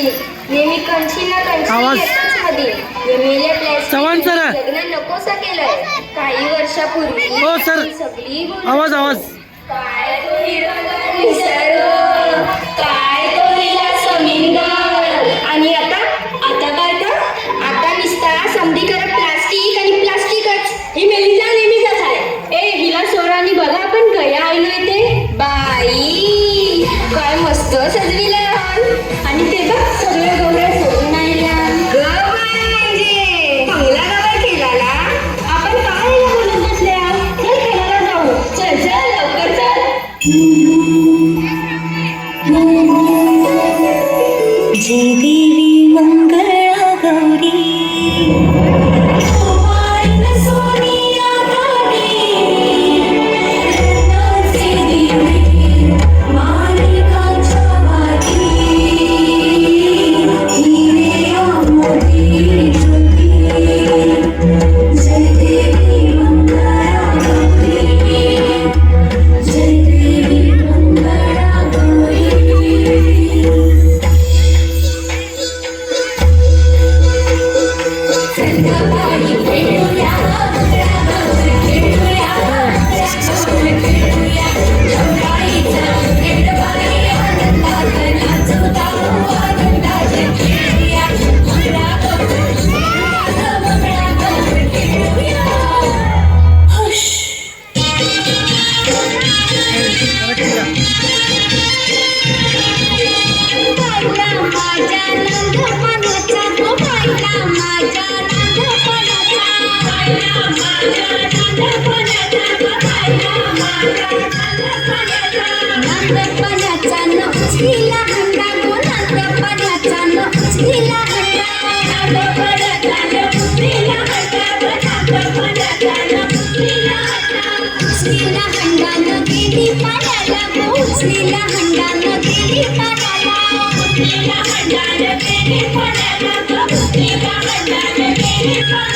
नेहमी कणशी ना आवाज. कणशी येतच मध्ये मेल्या चव्हाण सर. लग्न नकोसा केलंय काही वर्षापूर्वी हो सर. सगळी आवाज आवाज. काय तो हिरवगार निसर्ग, काय तो हिला समिंदर. आणि आता काय तर आता निसता समधीकरण प्लास्टिक आणि प्लास्टिकच. ही मेलिंदा नेहमीच आहे. ए हिला सोरानी बघा आपण गया आलोय ते बाई काय मस्त सजविलंय हॉल. आणि ते बघ सगळे गोळे सोडून आल्या ग म्हणजे चांगला गवा केला. आपण काय बोलत बसल्या. चल खेळायला जाऊ. चल चल लवकर चल. जय देवी मंगळा गौरी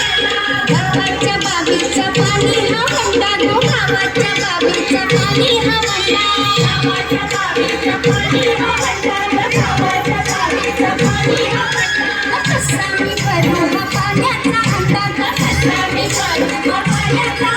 गावाच्या बाबीचा पाणी हा म्हणता गो गावाच्या बाबीचा पाणी हा म्हणता गावाच्या बाबीचा पाणी हा म्हणता गावाच्या बाबीचा पाणी हा म्हणता कसा मी भरू हा पाण्याचा हंडा कसा मी भरू हा पाण्याचा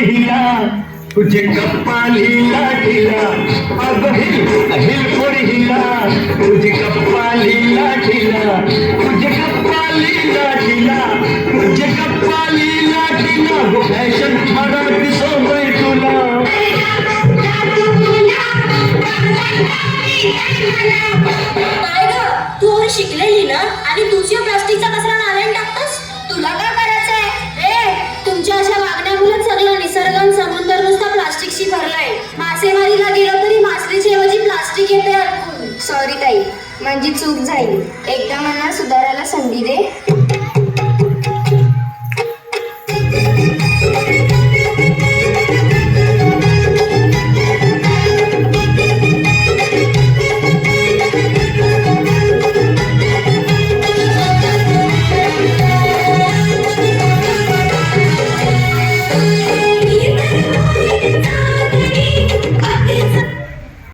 हिला तुझे कपालीला ढिला अगं हिल पोरी हिला तुझे कपालीला ढिला तुझे कपालीला ढिला तुझे कपालीला ढिला फॅशन मराठी सोबय तुला काय ग तू एवढी शिकलेली ना आणि तुझ्या प्लास्टिकचा कचरा नाल्यात टाकतोस तुला काय करायचंय रे तुमच्या अशा वागण्यामुळे सगळं निसर्ग आणि समुद्र नुसता प्लास्टिकशी भरलाय मासेमारीला गेलो तरी मासलीच्या ऐवजी प्लास्टिक येते अडकून सॉरी ताई, माझी चूक झाली. एकदा मला सुधारायला संधी दे.